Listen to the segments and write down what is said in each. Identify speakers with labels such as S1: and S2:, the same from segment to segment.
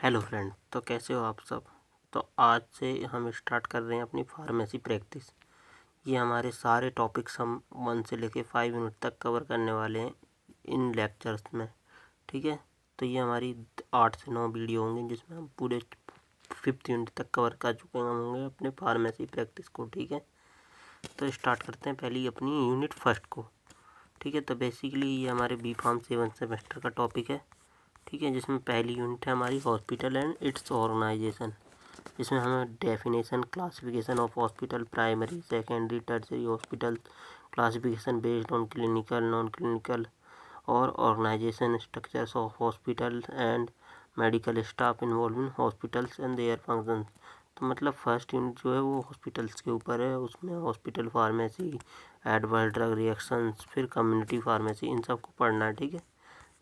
S1: Hello friend, तो कैसे हो आप सब। तो आज से हम स्टार्ट कर रहे हैं अपनी फार्मेसी प्रैक्टिस। ये हमारे सारे टॉपिक्स हम 1 से लेके 5 मिनट तक कवर करने वाले हैं इन लेक्चर्स में। ठीक है, तो ये हमारी 8 से 9 वीडियो होंगे जिसमें हम पूरे 5th यूनिट तक कवर कर चुके होंगे अपने फार्मेसी प्रैक्टिस को। ठीक है, तो स्टार्ट करते हैं पहली अपनी यूनिट फर्स्ट को। ठीक है, तो बेसिकली ये हमारे बी फार्म 7 सेमेस्टर का टॉपिक है। ठीक है, जिसमें पहली यूनिट है हमारी हॉस्पिटल एंड इट्स ऑर्गेनाइजेशन। इसमें हमें definition, classification of hospital, primary, secondary, tertiary hospital, classification based on clinical, non clinical और organisation structures of hospital and medical staff involve in hospitals and their functions. तो मतलब first unit जो है वो hospitals के ऊपर है। उसमें hospital pharmacy, adverse drug reactions, फिर कम्युनिटी फार्मेसी, इन सबको पढ़ना है। ठीक है,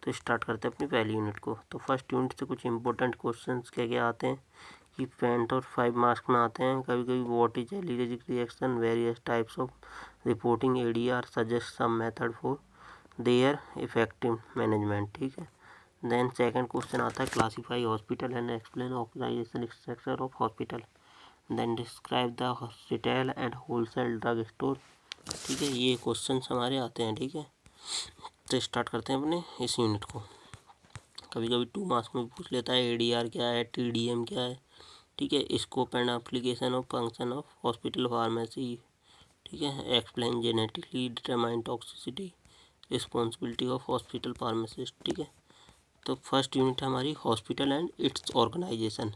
S1: तो स्टार्ट करते हैं अपनी पहली यूनिट को। तो फर्स्ट यूनिट से कुछ इंपॉर्टेंट क्वेश्चंस क्या क्या आते हैं कि 5 और 5 मार्क्स में आते हैं। कभी कभी what is allergic reaction, various types of reporting, ADR, suggest some method for their effective management. ठीक है, देन सेकंड क्वेश्चन आता है classify hospital and explain organisation structure of hospital, then describe the retail and wholesale drug store. ठीक है, ये question हमारे आते हैं। ठीक है, तो स्टार्ट करते हैं अपने इस यूनिट को। कभी कभी 2 मार्क्स में पूछ लेता है एडीआर क्या है, टीडीएम क्या है। ठीक है, scope and application of function of hospital pharmacy. ठीक है, explain genetically determine toxicity, responsibility of hospital pharmacist. ठीक है, तो फर्स्ट यूनिट है हमारी हॉस्पिटल एंड इट्स ऑर्गेनाइजेशन।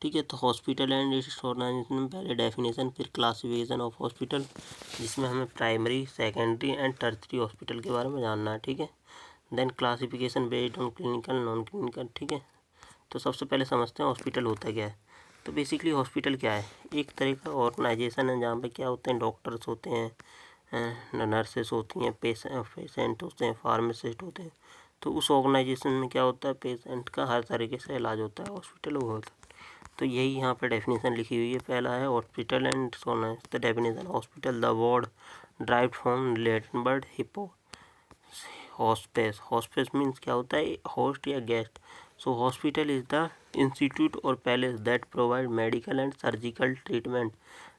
S1: ठीक है, तो हॉस्पिटल एंड इट्स ऑर्गेनाइजेशन में पहले डेफिनेशन, फिर क्लासिफिकेशन ऑफ हॉस्पिटल जिसमें हमें primary, secondary and tertiary hospital के बारे में जानना है। ठीक है, then classification based on clinical, non clinical. ठीक है, तो सबसे पहले समझते हैं हॉस्पिटल होता क्या है। तो बेसिकली हॉस्पिटल क्या है, एक तरह का ऑर्गेनाइजेशन है जहाँ पे क्या होते हैं, डॉक्टर्स होते हैं, नर्सेस होती हैं, पेशेंट होते हैं, फार्मासिस्ट होते हैं। तो उस ऑर्गेनाइजेशन में क्या होता है, पेशेंट का हर तरीके से इलाज होता है, हॉस्पिटल वो होता है। तो यही यहाँ पे डेफिनेशन लिखी हुई है। पहला है hospital and the definition, hospital the word derived from Latin word hippo, hospes. Hospes means क्या होता है, होस्ट या guest. So hospital is the institute और place that provide medical and surgical treatment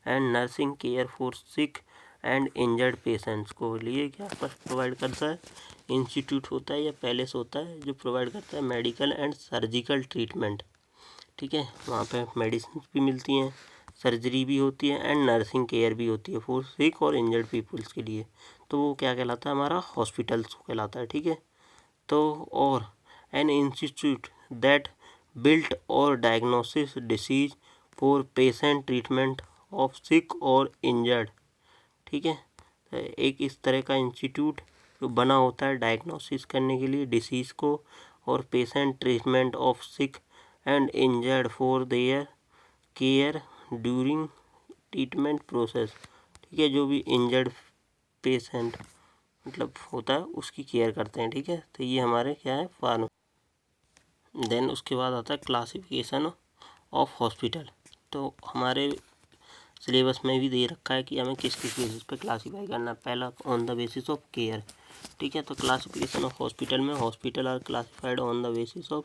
S1: and nursing care for sick and injured patients को लिए क्या provide करता है, इंस्टीट्यूट होता है या पैलेस होता है जो प्रोवाइड करता है मेडिकल एंड सर्जिकल ट्रीटमेंट। ठीक है, वहाँ पे मेडिसिन भी मिलती हैं, सर्जरी भी होती है एंड नर्सिंग केयर भी होती है फॉर सिक और इंजर्ड पीपल्स के लिए। तो वो क्या कहलाता है, हमारा हॉस्पिटल्स कहलाता है। ठीक है, तो और एन इंस्टीट्यूट दैट बिल्ट और diagnosis disease for patient treatment of sick और इंजर्ड। ठीक है, तो एक इस तरह का इंस्टीट्यूट जो बना होता है डायग्नोसिस करने के लिए डिसीज़ को और patient treatment of sick and injured for their care during treatment process. ठीक है, जो भी इंजर्ड पेशेंट मतलब होता है उसकी केयर करते हैं। ठीक है, तो ये हमारे क्या है, फार्म। देन उसके बाद आता है क्लासिफिकेशन ऑफ हॉस्पिटल। तो हमारे सिलेबस में भी दे रखा है कि हमें किस किस बेसिस पे क्लासीफाई करना है। पहला on the basis of care. ठीक है, तो क्लासिफिकेशन ऑफ हॉस्पिटल में hospital are classified on the basis of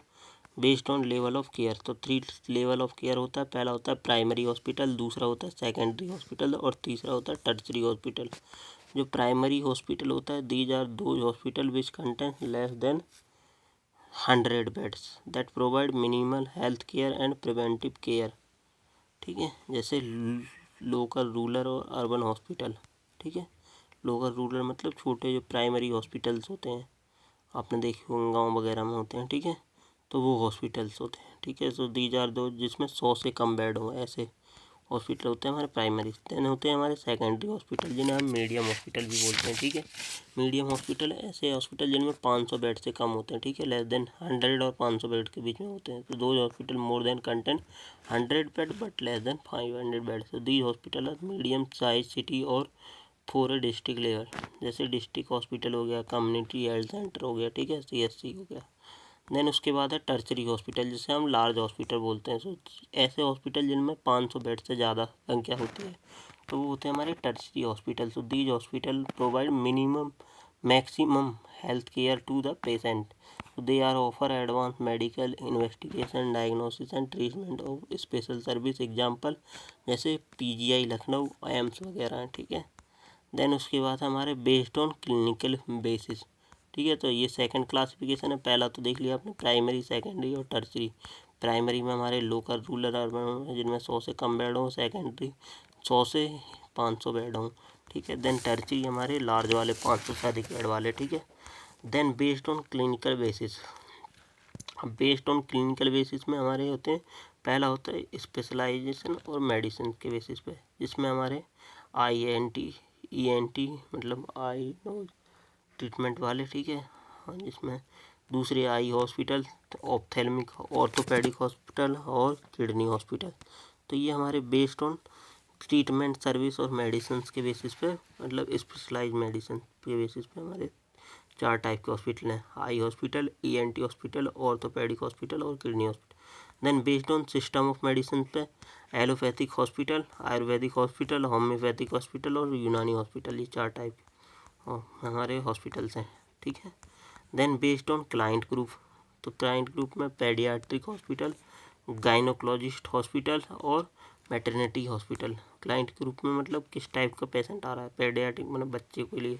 S1: based on level of care. तो 3 लेवल ऑफ केयर होता है। पहला होता है प्राइमरी हॉस्पिटल, दूसरा होता है सेकेंडरी हॉस्पिटल और तीसरा होता है टर्सरी हॉस्पिटल। जो प्राइमरी हॉस्पिटल होता है, दीज आर दो hospital which contain less than 100 beds that provide minimal health care and preventive care. ठीक है, जैसे लोकल, रूरल और अर्बन हॉस्पिटल। ठीक है, लोकल रूरल मतलब छोटे जो प्राइमरी हॉस्पिटल्स होते हैं, आपने देखे होंगे गाँव वगैरह में होते हैं। ठीक है, तो वो हॉस्पिटल्स होते हैं। ठीक है, सो दीज आर दो जिसमें 100 से कम बेड हो, ऐसे हॉस्पिटल होते हैं हमारे प्राइमरी। देन होते हैं हमारे सेकेंडरी हॉस्पिटल जिन्हें हम मीडियम हॉस्पिटल भी बोलते हैं। ठीक है, मीडियम हॉस्पिटल ऐसे हॉस्पिटल जिनमें 500 बेड से कम होते हैं। ठीक है, लेस देन 100 और 500 बेड के बीच में होते हैं। तो दो hospital more than content 100 bed but less than 500 bed. तो the hospital are medium size city और फॉर डिस्ट्रिक्ट लेवल। जैसे डिस्ट्रिक्ट हॉस्पिटल हो गया, कम्युनिटी हेल्थ सेंटर हो गया। ठीक है, CHC हो गया। देन उसके बाद है टर्सरी हॉस्पिटल जिसे हम लार्ज हॉस्पिटल बोलते हैं। सो ऐसे हॉस्पिटल जिनमें 500 बेड से ज़्यादा संख्या होती है तो वो होते हैं हमारे tertiary hospital. So these hospital provide minimum maximum health care to the patient. They are offer advance medical investigation, diagnosis and treatment of special service. Example जैसे पीजीआई लखनऊ, एम्स वगैरह हैं, ठीक है। देन उसके बाद हमारे बेस्ड ऑन क्लिनिकल बेसिस, ठीक है। तो ये सेकंड क्लासिफिकेशन है। पहला तो देख लिया आपने, प्राइमरी, सेकेंडरी और टर्सरी। प्राइमरी में हमारे लोकल, रूरल, अर्बन जिनमें 100 से कम बेड हों। सेकेंडरी 100 से 500 बेड हों, ठीक है। देन टर्सरी हमारे लार्ज वाले 500 से अधिक बेड वाले, ठीक है। Then based on clinical basis, based on clinical basis में हमारे होते हैं, पहला होता है स्पेशलाइजेशन और मेडिसिन के बेसिस पे, जिसमें हमारे INT मतलब आई नोज ट्रीटमेंट वाले, ठीक है। हाँ, जिसमें दूसरे eye hospital, ophthalmic, orthopaedic hospital और किडनी हॉस्पिटल। तो ये हमारे बेस्ड ऑन ट्रीटमेंट सर्विस और मेडिसिन के बेसिस पे, मतलब स्पेशलाइज मेडिसिन के बेसिस पे हमारे 4 टाइप के हॉस्पिटल हैं। Eye hospital, ENT hospital, orthopaedic hospital और kidney hospital. Then based on system of medicine पे allopathic hospital, ayurvedic hospital, homoeopathic hospital और यूनानी हॉस्पिटल, ये 4 टाइप हमारे हॉस्पिटल्स हैं, ठीक है। Then based on client group, तो क्लाइंट ग्रुप में पेडियाट्रिक हॉस्पिटल, गाइनोकोलॉजिस्ट हॉस्पिटल और मैटरनिटी हॉस्पिटल। क्लाइंट ग्रुप में मतलब किस टाइप का पेशेंट आ रहा है। पेडियाट्रिक मतलब बच्चे के लिए,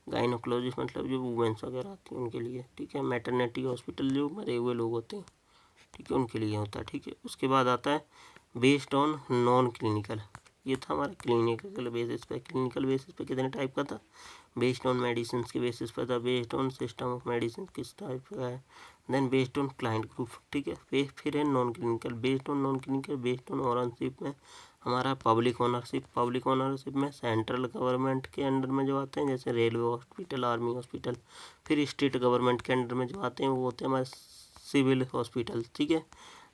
S1: गाइनोकोलॉजिस्ट मतलब जो वुमेंस वगैरह आती हैं उनके लिए, ठीक है। मैटरनिटी हॉस्पिटल जो मरे हुए लोग होते हैं, ठीक है, उनके लिए होता है, ठीक है। उसके बाद आता है बेस्ड ऑन नॉन क्लिनिकल, ये था हमारा क्लिनिकल बेसिस पे। क्लिनिकल बेसिस पे कितने टाइप का था, बेस्ड ऑन मेडिसिन के बेसिस पर था, based on system of medicine किस टाइप का है, then based on client group, ठीक है। फिर है non clinical. Based on non clinical, based on ownership में हमारा पब्लिक ओनरशिप। पब्लिक ओनरशिप में सेंट्रल गवर्नमेंट के अंडर में जो आते हैं, जैसे रेलवे हॉस्पिटल, आर्मी हॉस्पिटल। फिर स्टेट गवर्नमेंट के अंडर में जो आते हैं वो होते हैं हमारे सिविल हॉस्पिटल, ठीक है।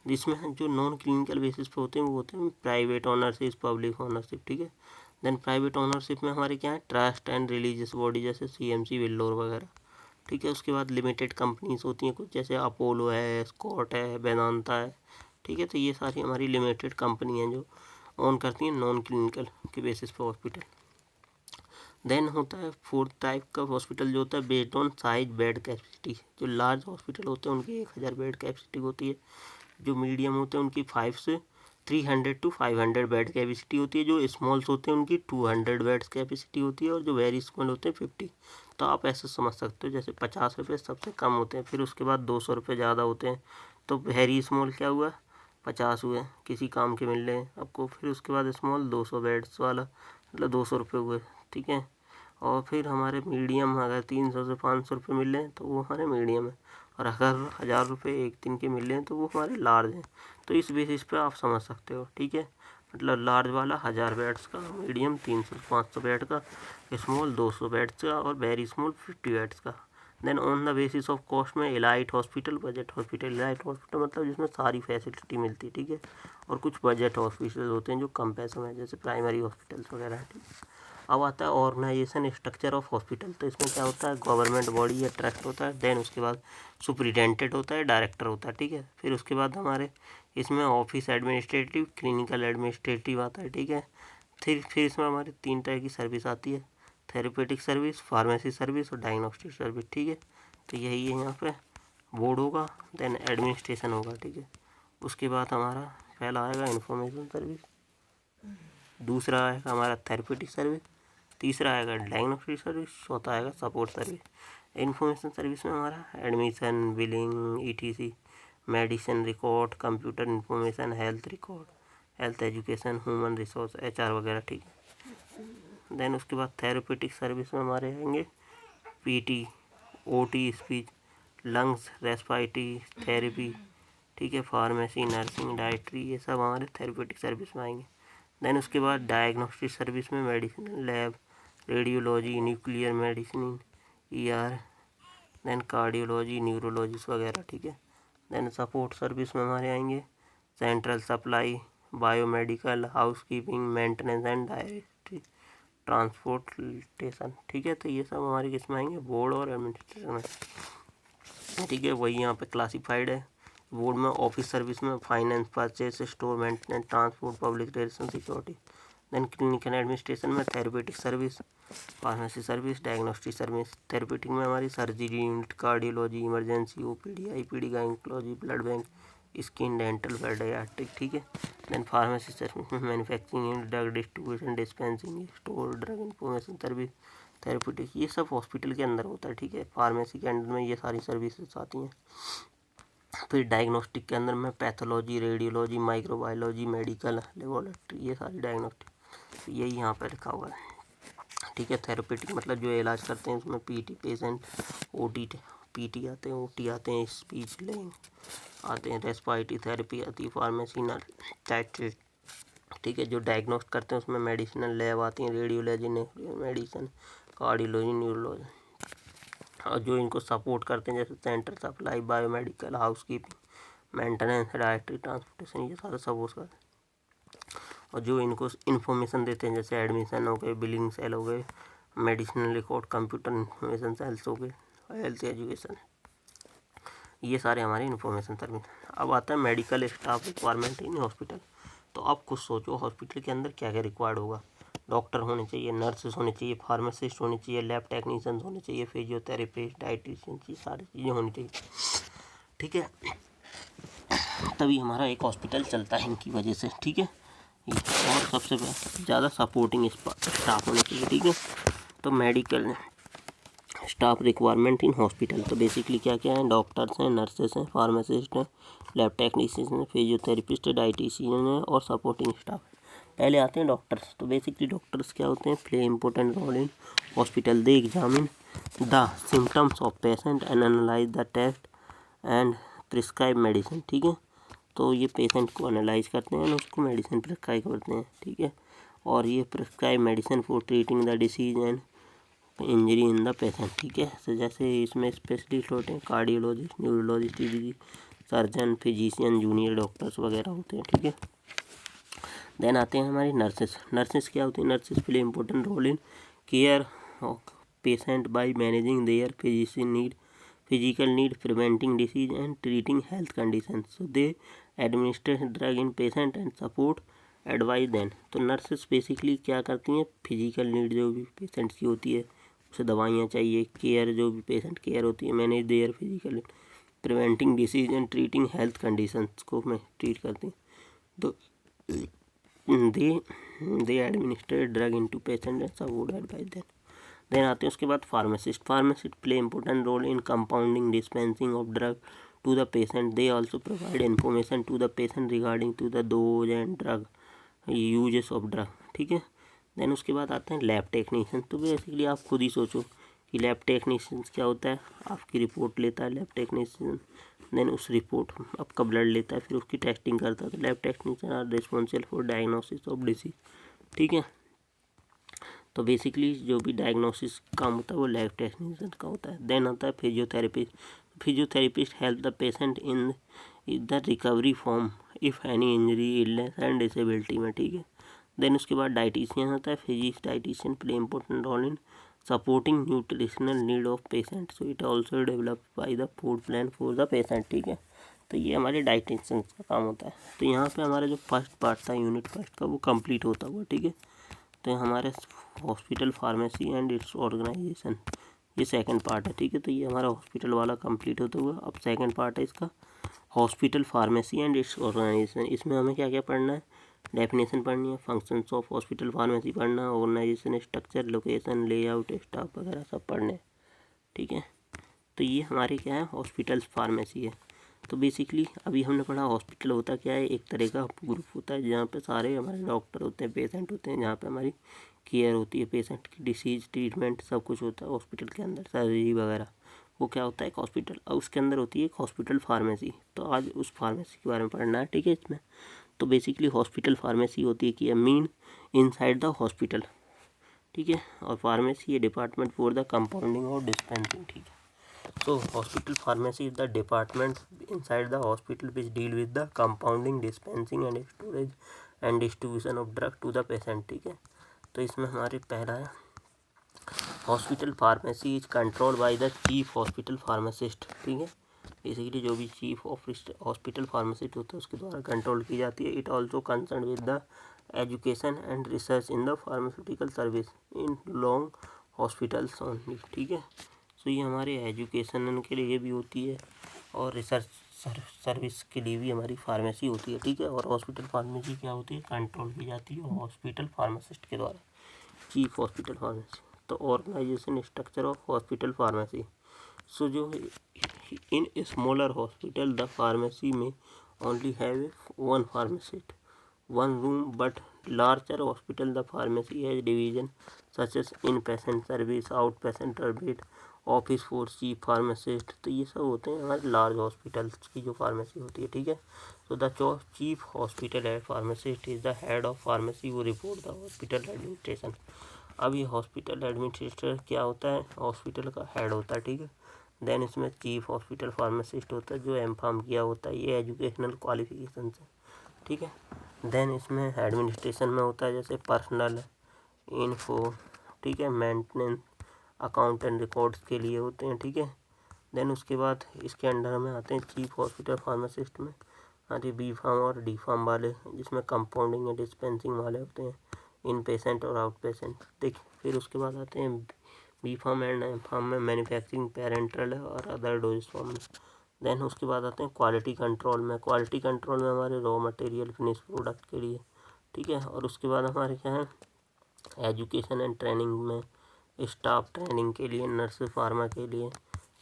S1: जिसमें जो नॉन क्लिनिकल बेसिस पे होते हैं वो होते हैं प्राइवेट ओनरशिप, पब्लिक ओनरशिप, ठीक है। देन प्राइवेट ओनरशिप में हमारे क्या है, ट्रस्ट एंड रिलीजियस बॉडी जैसे CMC, वेल्लोर वगैरह, ठीक है। उसके बाद लिमिटेड कंपनीज होती हैं कुछ, जैसे अपोलो है, स्कॉट है, वेदांता है, ठीक है। तो ये सारी हमारी लिमिटेड कंपनी हैं जो ओन करती हैं नॉन क्लिनिकल के बेसिस पे हॉस्पिटल। देन होता है फोर्थ टाइप का हॉस्पिटल जो होता है based on size bed capacity. जो लार्ज हॉस्पिटल होते हैं उनकी 1000 बेड कैपेसिटी होती है। जो मीडियम होते हैं उनकी 5 से 300 to 500 बेड कैपेसिटी होती है। जो स्मॉल्स होते हैं उनकी 200 बेड्स कैपेसिटी होती है। और जो वेरी स्मॉल होते हैं 50। तो आप ऐसे समझ सकते हो, जैसे 50 रुपये सबसे कम होते हैं, फिर उसके बाद 200 रुपये ज़्यादा होते हैं। तो वेरी स्मॉल क्या हुआ, 50 हुए, किसी काम के मिल रहे हैं आपको। फिर उसके बाद स्मॉल 200 बेड्स वाला, मतलब 200 रुपये हुए, ठीक है। और फिर हमारे मीडियम अगर 300 से 500 रुपये मिल रहे हैं तो वो हमारे मीडियम है। और अगर 1000 रुपये एक दिन के मिल रहे हैं तो वो हमारे लार्ज हैं। तो इस बेसिस पे आप समझ सकते हो, ठीक है। मतलब लार्ज वाला 1000 बेड्स का, मीडियम 300 से 500 बेड का, स्मॉल 200 बेड्स का और वेरी स्मॉल 50 बेड्स का। Then on the basis of cost में elite hospital, budget hospital. Elite hospital मतलब जिसमें सारी फैसिलिटी मिलती है, ठीक है। और कुछ बजट हॉस्पिटल होते हैं जो कम पैसों में, जैसे प्राइमरी हॉस्पिटल्स वगैरह, ठीक है। अब आता है ऑर्गेनाइजेशन स्ट्रक्चर ऑफ हॉस्पिटल। तो इसमें क्या होता है, गवर्नमेंट बॉडी या ट्रस्ट होता है। देन उसके बाद सुपरिटेंडेंट होता है, डायरेक्टर होता है, ठीक है। फिर उसके बाद हमारे इसमें ऑफिस एडमिनिस्ट्रेटिव, क्लिनिकल एडमिनिस्ट्रेटिव आता है, ठीक है। फिर इसमें हमारे 3 तरह की सर्विस आती है, थेरेपेटिक सर्विस, फार्मेसी सर्विस और डायग्नोस्टिक सर्विस, ठीक है। तो यही है, यहाँ पे बोर्ड होगा, देन एडमिनिस्ट्रेशन होगा, ठीक है। उसके बाद हमारा पहला आएगा इंफॉर्मेशन सर्विस, दूसरा आएगा हमारा थेरेपेटिक सर्विस, तीसरा आएगा डायग्नोस्टिक सर्विस, चौथा आएगा सपोर्ट सर्विस। इन्फॉर्मेशन सर्विस में हमारा admission, billing, ETC, medicine record, computer information, health record, health education, human resource, HR वगैरह, ठीक है। देन उसके बाद थेरेपेटिक सर्विस में हमारे आएंगे PT, OT, speech, lungs, respiratory therapy, ठीक है, फार्मेसी, नर्सिंग, डाइटरी, ये सब हमारे थेरेपेटिक सर्विस में आएंगे। देन उसके बाद डायग्नोस्टिक सर्विस में medicine lab, radiology, nuclear medicine, ER, then cardiology, neurologist वगैरह, ठीक है। देन सपोर्ट सर्विस में हमारे आएंगे central supply, biomedical, housekeeping, maintenance and directory, transportation, ठीक है। तो ये सब हमारे किस में आएंगे, बोर्ड और एडमिनिस्ट्रेशन में, ठीक है। वही यहाँ पे क्लासिफाइड है। बोर्ड में ऑफिस सर्विस में finance, purchase, store maintenance, transport, public relation, security. Then clinical administration में therapeutic service, pharmacy service, diagnostic service. Therapeutic में हमारी surgery unit, cardiology, emergency, OPD, IPD, gynaecology, blood bank, skin, dental, paediatric, ठीक है। Then pharmacy service में manufacturing unit, drug distribution, dispensing, store, drug information service, therapeutic, ये सब hospital के अंदर होता है, ठीक है। फार्मेसी के अंदर में ये सारी सर्विसेज आती हैं। फिर डायग्नोस्टिक के अंदर में pathology, radiology, microbiology, medical laboratory, ये सारी डायग्नोस्टिक, यही यहाँ पर लिखा हुआ है, ठीक है। थेरेपेटिक मतलब जो इलाज करते हैं उसमें पीटी पेशेंट, ओटी पीटी आते हैं, ओटी आते हैं, स्पीच लैंग आते हैं, रेस्पिरेटरी थेरेपी आती है, फार्मेसी नाइट्रेट, ठीक है। जो डायग्नोस्ट करते हैं उसमें मेडिसिनल लैब आती हैं, रेडियोलॉजी, मेडिसिन, कार्डियोलॉजी, न्यूरोलॉजी। और जो इनको सपोर्ट करते हैं जैसे centre supply, biomedical, housekeeping, maintenance, directory, transportation, ये सारा सब उसका। और जो इनको इन्फॉर्मेशन देते हैं जैसे एडमिशन हो गए, बिलिंग सेल हो गए, medicinal record, computer information cells हो गए, हेल्थ एजुकेशन, ये सारे हमारे इन्फॉर्मेशन सर्विस। अब आता है medical staff requirement in hospital. तो आप कुछ सोचो हॉस्पिटल के अंदर क्या क्या रिक्वायर्ड होगा। डॉक्टर होने चाहिए, नर्सेस होने चाहिए, फार्मासिस्ट होने चाहिए, लैब टेक्नीशियंस होने चाहिए, फिजियोथेरेपिस्ट, डाइटिशियन, ये सारी चीज़ें होनी चाहिए, ठीक है। तभी हमारा एक हॉस्पिटल चलता है इनकी वजह से, ठीक है। और सबसे ज़्यादा सपोर्टिंग स्टाफ होने चाहिए, ठीक है। तो medical staff requirement in hospital, तो बेसिकली क्या क्या है, डॉक्टर्स हैं, नर्सेस हैं, फार्मासिस्ट हैं, लैब टेक्नीशियन हैं, फिजियोथेरेपिस्ट, डाइटिशियन है और सपोर्टिंग स्टाफ। पहले आते हैं डॉक्टर्स। तो बेसिकली डॉक्टर्स क्या होते हैं, play important role in hospital. They examine the symptoms of patient and analyse the test and prescribe medicine, ठीक है। तो ये पेशेंट को एनालाइज करते हैं और उसको मेडिसिन प्रिस्क्राइब करते हैं, ठीक है। और ये prescribe medicine for treating the disease and injury in the patient, ठीक है। तो जैसे इसमें स्पेशलिस्ट होते हैं cardiologist, neurologist, surgeon, physician, junior doctors वगैरह होते हैं, ठीक है। देन आते हैं हमारी नर्सेस। नर्सेस क्या होती है, nurses play important role in care of patient by managing their physical need, preventing disease and treating health condition. So they administrate drug in patient and support advice then. तो nurses basically क्या करती हैं, physical need जो भी patient की होती है उसे दवाइयाँ चाहिए, केयर जो भी पेशेंट केयर होती है, manage their physical, preventing disease and treating health conditions को में ट्रीट करती हैं। तो they administrate drug into patient and support advice then आते हैं उसके बाद pharmacist. Pharmacist play important role in compounding, dispensing of drug to the patient. They also provide information to the patient regarding to the dose and drug uses of drug, ठीक है। Then उसके बाद आते हैं लैब टेक्नीशियन। तो basically आप खुद ही सोचो कि लैब टेक्नीशियन क्या होता है, आपकी रिपोर्ट लेता है लैब टेक्नीशियन, देन उस रिपोर्ट आपका ब्लड लेता है, फिर उसकी टेस्टिंग करता है। तो lab technician are responsible for diagnosis of disease, ठीक है। तो बेसिकली जो भी डायग्नोसिस काम होता है वो लैब टेक्नीशियन का होता है। देन आता है physiotherapist. Physiotherapist help the patient in the recovery form if any injury, illness and disability में, ठीक है। देन उसके बाद डाइटिशियन होता है। Physics dietitian play important role in supporting nutritional need of patient, so it also develop by the food plan for the patient, ठीक है। तो ये हमारे डाइटिशियन का काम होता है। तो यहाँ पे हमारा जो फर्स्ट पार्ट था यूनिट फर्स्ट का वो कंप्लीट होता हुआ, ठीक है। तो हमारे hospital pharmacy and its organisation ये सेकंड पार्ट है, ठीक है। तो ये हमारा हॉस्पिटल वाला कंप्लीट होता हुआ। अब सेकंड पार्ट है इसका hospital pharmacy and its organisation. इसमें हमें क्या क्या पढ़ना है, डेफिनेशन पढ़नी है, फंक्शंस ऑफ हॉस्पिटल फार्मेसी पढ़ना, organisation structure, location, layout, staff वगैरह सब पढ़ने हैं, ठीक है। तो ये हमारी क्या है, हॉस्पिटल फार्मेसी है। तो बेसिकली अभी हमने पढ़ा हॉस्पिटल होता क्या है, एक तरह का ग्रुप होता है जहाँ पे सारे हमारे डॉक्टर होते हैं, पेशेंट होते हैं, जहाँ पे हमारी केयर होती है पेशेंट की, डिसीज ट्रीटमेंट सब कुछ होता है हॉस्पिटल के अंदर, सर्जरी वगैरह, वो क्या होता है एक हॉस्पिटल। और उसके अंदर होती है एक हॉस्पिटल फार्मेसी। तो आज उस फार्मेसी के बारे में पढ़ना है, ठीक है इसमें। तो बेसिकली हॉस्पिटल फार्मेसी होती है कि मीन इनसाइड द हॉस्पिटल, ठीक है। और फार्मेसी ये डिपार्टमेंट फॉर द कंपाउंडिंग और डिस्पेंसिंग, ठीक है। So hospital pharmacy is the department inside the hospital which deal with the compounding, dispensing and storage and distribution of drug to the patient, ठीक है। तो इसमें हमारे पहला है hospital pharmacy is control by the chief hospital pharmacist, ठीक है। Basically जो भी चीफ हॉस्पिटल फार्मासिस्ट होता है उसके द्वारा कंट्रोल की जाती है। It also concern with the education and research in the pharmaceutical service in long hospitals only, ठीक है। सो ये हमारे एजुकेशन के लिए भी होती है और रिसर्च सर्विस के लिए भी हमारी फार्मेसी होती है, ठीक है। और हॉस्पिटल फार्मेसी क्या होती है, कंट्रोल की जाती है हॉस्पिटल फार्मासिस्ट के द्वारा, चीफ हॉस्पिटल फार्मेसी। तो organisation structure of hospital pharmacy, so जो in smaller hospital the pharmacy में only have one pharmacist, one room, but larger hospital the pharmacy has division such as in-patient service, outpatient service, office for chief pharmacist. तो ये सब होते हैं हमारे large hospitals की जो फार्मेसी होती है, ठीक है। तो the chief hospital head pharmacist is the head of pharmacy, वो रिपोर्ट द हॉस्पिटल एडमिनिस्ट्रेशन। अब ये हॉस्पिटल एडमिनिस्ट्रेटर क्या होता है, हॉस्पिटल का हेड होता है, ठीक है। देन इसमें चीफ हॉस्पिटल फार्मासिस्ट होता है जो एम.फार्म किया होता है, ये एजुकेशनल क्वालिफिकेशन से, ठीक है। देन इसमें एडमिनिस्ट्रेशन में होता है जैसे पर्सनल, इन्फो, ठीक है, मेंटेनेंस, अकाउंट एंड रिकॉर्ड्स के लिए होते हैं, ठीक है। देन उसके बाद इसके अंडर में आते हैं चीफ हॉस्पिटल फार्मासिस्ट में आते बी.फार्म और डी.फार्म वाले, जिसमें कंपाउंडिंग या डिस्पेंसिंग वाले होते हैं, इन पेशेंट और आउट पेशेंट, ठीक। फिर उसके बाद आते हैं बी.फार्म एंड एम.फार्म में मैन्युफैक्चरिंग, पेरेंटल और अदर डोज फॉर्म में। देन उसके बाद आते हैं क्वालिटी कंट्रोल में, क्वालिटी कंट्रोल में हमारे रॉ मटेरियल फिनिश प्रोडक्ट के लिए, ठीक है। और उसके बाद हमारे क्या है एजुकेशन एंड ट्रेनिंग में, स्टाफ ट्रेनिंग के लिए, नर्स फार्मा के लिए,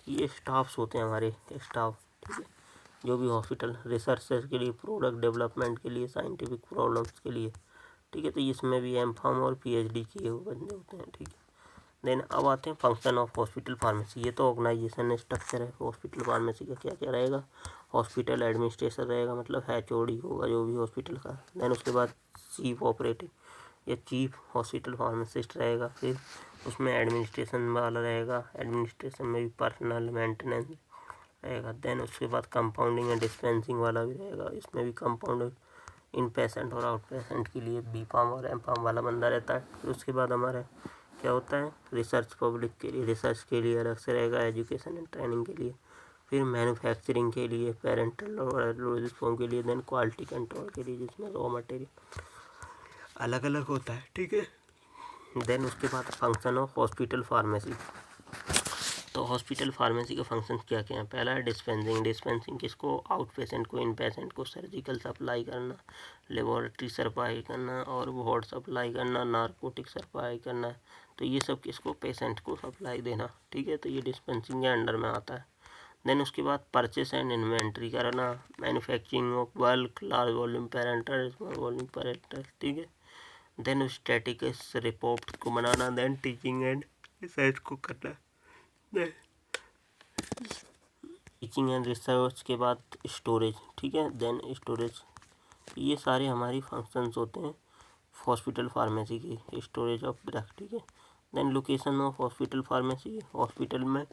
S1: ये स्टाफ्स होते हैं हमारे स्टाफ, ठीक है, जो भी हॉस्पिटल रिसर्चर्स के लिए, प्रोडक्ट डेवलपमेंट के लिए, साइंटिफिक प्रॉब्लम्स के लिए, ठीक है। तो इसमें भी एम.फार्म और पी.एच.डी किए हुए बंदे होते हैं, ठीक है। देन अब आते हैं फंक्शन ऑफ हॉस्पिटल फार्मेसी, ये तो ऑर्गेनाइजेशन स्ट्रक्चर है हॉस्पिटल फार्मेसी का, क्या क्या रहेगा, हॉस्पिटल एडमिनिस्ट्रेशन रहेगा, मतलब एच.ओ.डी होगा जो भी हॉस्पिटल का। देन उसके बाद चीफ ऑपरेटिव या चीफ हॉस्पिटल फार्मासिस्ट रहेगा, फिर उसमें एडमिनिस्ट्रेशन वाला रहेगा, एडमिनिस्ट्रेशन में भी पर्सनल मेंटेनेंस रहेगा। देन उसके बाद कंपाउंडिंग एंड डिस्पेंसिंग वाला भी रहेगा, इसमें भी कंपाउंड इन पेशेंट और आउट पेशेंट के लिए बी.फार्म और एम.फार्म वाला बंदा रहता है। फिर उसके बाद हमारा क्या होता है रिसर्च पब्लिक के लिए, रिसर्च के लिए अलग से रहेगा, एजुकेशन एंड ट्रेनिंग के लिए, फिर मैन्युफैक्चरिंग के लिए, पेरेंटल और फॉर्म के लिए, देन क्वालिटी कंट्रोल के लिए जिसमें रॉ मटेरियल अलग अलग होता है, ठीक है। देन उसके बाद फंक्शन ऑफ हॉस्पिटल फार्मेसी, तो हॉस्पिटल फार्मेसी का फंक्शन क्या क्या है, पहला है डिस्पेंसिंग, डिस्पेंसिंग किसको, आउट पेशेंट को, इन पेशेंट को सर्जिकल सप्लाई करना, लेबोरेटरी सप्लाई करना और वार्ड सप्लाई करना, नारकोटिक सप्लाई करना, तो ये सब किसको, पेशेंट को सप्लाई देना, ठीक है। तो ये डिस्पेंसिंग के अंडर में आता है। देन उसके बाद परचेस एंड इन्वेंट्री करना, manufacturing of bulk, large volume parental, small volume parental, ठीक है। देन स्टैटिक्स रिपोर्ट को बनाना, देन टीचिंग एंड रिसर्च को करना, टीचिंग एंड रिसर्च के बाद स्टोरेज, ठीक है। देन स्टोरेज, ये सारे हमारी फंक्शंस होते हैं हॉस्पिटल फार्मेसी की, स्टोरेज ऑफ ड्रग, ठीक है। Then location of hospital pharmacy, hospital में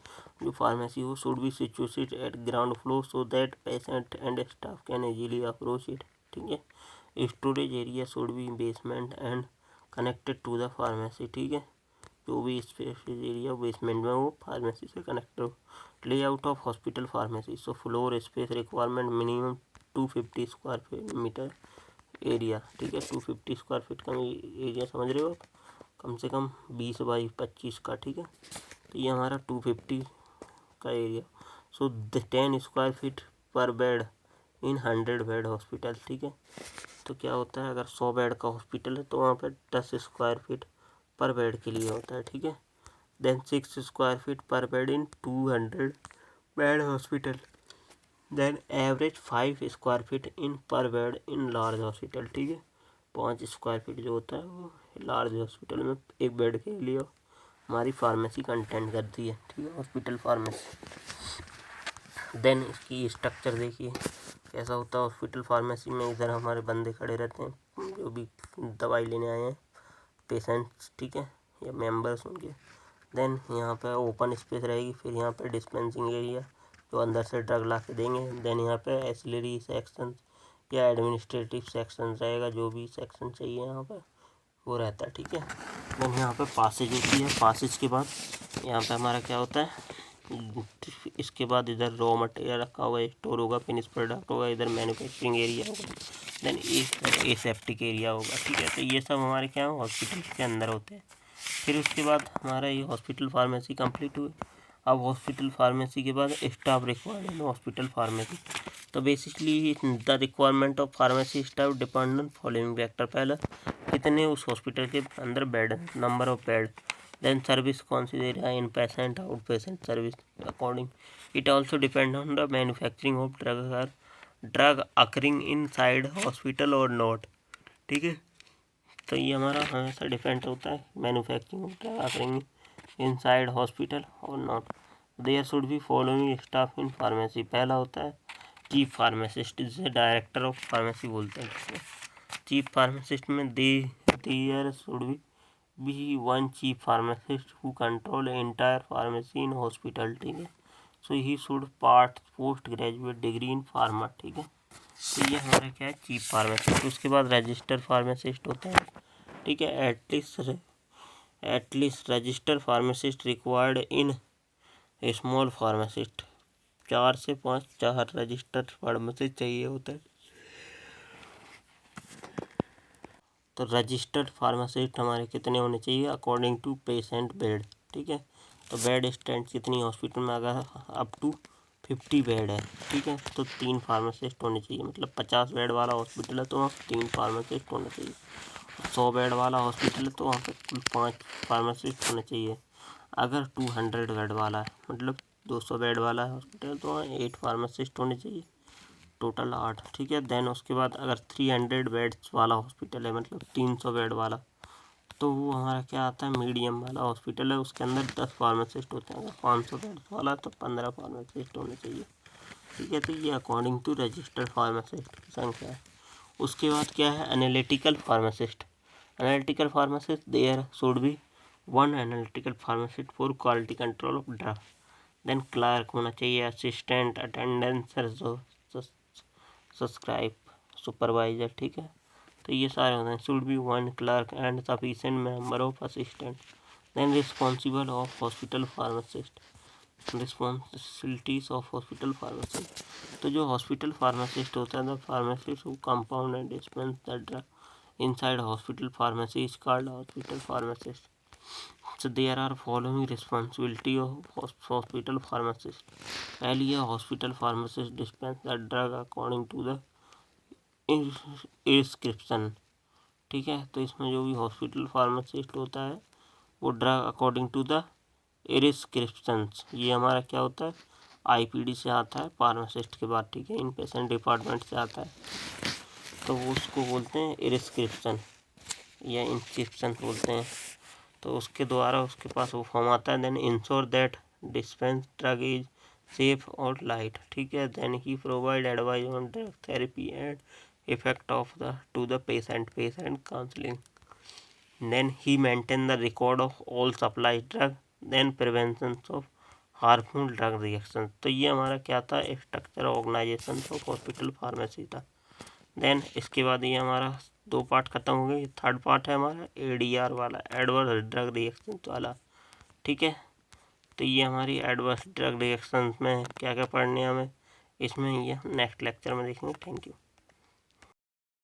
S1: जो फार्मेसी हो should be situated at ground floor so that patient and staff can easily approach it, ठीक है। Storage area should be basement and connected to the pharmacy, ठीक है। जो भी space area basement में वो फार्मेसी से कनेक्ट हो। Layout of hospital pharmacy, so floor space requirement minimum 250 square metre area, ठीक है। 250 स्क्वायर फीट का एरिया समझ रहे हो आप, कम से कम 20 बाई 25 का, ठीक है। तो ये हमारा 250 का एरिया, सो 10 स्क्वायर फीट पर बेड इन 100 बेड हॉस्पिटल, ठीक है। तो क्या होता है अगर 100 बेड का हॉस्पिटल है तो वहाँ पर 10 स्क्वायर फीट पर बेड के लिए होता है, ठीक है। Then 6 square feet per bed in 200 bed hospital, then average 5 square feet in per bed in large hospital, ठीक है। 5 स्क्वायर फीट जो होता है वो लार्ज हॉस्पिटल में एक बेड के लिए हमारी फार्मेसी कंटेंट करती है, ठीक है, हॉस्पिटल फार्मेसी। देन इसकी स्ट्रक्चर देखिए कैसा होता है हॉस्पिटल फार्मेसी में, इधर हमारे बंदे खड़े रहते हैं जो भी दवाई लेने आए हैं पेशेंट्स, ठीक है, या मेंबर्स उनके। देन यहाँ पे ओपन स्पेस रहेगी, फिर यहाँ पे डिस्पेंसिंग एरिया जो अंदर से ड्रग ला के देंगे। देन यहाँ पे एसिलरी सेक्शन या एडमिनिस्ट्रेटिव सेक्शन रहेगा, जो भी सेक्शन चाहिए यहाँ पे वो रहता है, ठीक है। देन यहाँ पे पासेज होती है, पासेज के बाद यहाँ पे हमारा क्या होता है, इसके बाद इधर रॉ मटेरियल रखा हुआ है, स्टोर होगा, फिनिश प्रोडक्ट होगा, इधर मैन्युफैक्चरिंग एरिया होगा, देन एसेप्टिक एरिया होगा, ठीक है। तो ये सब हमारे क्या है, हॉस्पिटल के अंदर होते हैं। फिर उसके बाद हमारा ये हॉस्पिटल फार्मेसी कंप्लीट हुई। अब हॉस्पिटल फार्मेसी के बाद staff required in hospital pharmacy. तो basically the requirement of pharmacy staff depend on following factor. पहला, कितने उस हॉस्पिटल के अंदर bed, number of bed. Then service कौन सी दे रहा है, in patient out patient service according. It also depend on the manufacturing of drug occurring inside hospital और नॉट, ठीक है। तो ये हमारा हमेशा डिपेंड होता है manufacturing of drug occurring inside hospital और not. There should be following staff in pharmacy. पहला होता है चीफ फार्मासिस्ट, जिसे डायरेक्टर ऑफ फार्मेसी बोलते हैं। चीफ फार्मासिस्ट में there should be one chief pharmacist who control entire pharmacy in hospital, ठीक है। So he should part post graduate degree in pharma, ठीक है। तो ये हमारा क्या है, चीफ फार्मासिस्ट। उसके बाद रजिस्टर फार्मासिस्ट होता है, ठीक है। At least register pharmacist required in small pharmacist. 4 से 5 रजिस्टर फार्मासिस्ट चाहिए होता है। तो रजिस्टर्ड फार्मासिस्ट हमारे कितने होने चाहिए, अकॉर्डिंग टू पेशेंट बेड, ठीक है। तो बेड स्ट्रेंथ कितनी हॉस्पिटल में, अगर अप टू 50 बेड है, ठीक है, तो 3 फार्मासिस्ट होने चाहिए। मतलब 50 बेड वाला हॉस्पिटल है तो वहाँ 3 फार्मासिस्ट होने चाहिए। 100 बेड वाला हॉस्पिटल है तो वहाँ पे कुल 5 फार्मासिस्ट होने चाहिए। अगर 200 बेड वाला है, मतलब 200 बेड वाला है हॉस्पिटल, तो वहाँ 8 फार्मासिस्ट होने चाहिए, टोटल 8, ठीक है। देन उसके बाद अगर 300 बेड्स वाला हॉस्पिटल है, मतलब 300 बेड वाला, तो वो हमारा क्या आता है, मीडियम वाला हॉस्पिटल है, उसके अंदर 10 फार्मासिस्ट होते हैं। अगर 500 बेड्स वाला तो 15 फार्मासिस्ट होने चाहिए, ठीक है। तो ये अकॉर्डिंग टू रजिस्टर्ड फार्मासिस्ट की संख्या है। उसके बाद क्या है, analytical pharmacist. Analytical pharmacist, there should be one analytical pharmacist for quality control of drug. Then clerk होना चाहिए, असिस्टेंट, अटेंडेंस, सब्सक्राइब, सुपरवाइजर, ठीक है। तो ये सारे होते हैं। Should be one clerk and sufficient member of assistant. Then responsible of hospital pharmacist, responsibilities of hospital pharmacist. तो जो हॉस्पिटल फार्मासिस्ट होता है, the pharmacist who compound and dispense the drug inside hospital pharmacy is called hospital pharmacist. So there are following responsibility of hospital pharmacist. पहली है hospital pharmacist dispense the drug according to the prescription, ठीक है। तो इसमें जो भी hospital pharmacist होता है वो drug according to the prescriptions, ये हमारा क्या होता है, आईपीडी से आता है फार्मासिस्ट के बाद, ठीक है। इन पेशेंट डिपार्टमेंट से आता है, तो वो उसको बोलते हैं प्रिस्क्रिप्शन या इंस्क्रिप्शन बोलते हैं। तो उसके द्वारा उसके पास वो फॉर्म आता है। Then ensure that dispense drug is safe और लाइट, ठीक है। Then he provide advice on drug therapy and effect of the to the patient counselling. Then he maintain the record of all supply drug, then prevention of harmful drug reaction. तो ये हमारा क्या था, structure organisation of hospital pharmacy था। Then इसके बाद ये हमारा 2 पार्ट खत्म हो गए। थर्ड पार्ट है हमारा एडीआर वाला, एडवर्स ड्रग रिएक्शन वाला, ठीक है। तो ये हमारी एडवर्स ड्रग रिएक्शन में क्या क्या पढ़ने हमें, इसमें ये नेक्स्ट लेक्चर में देखेंगे। Thank you.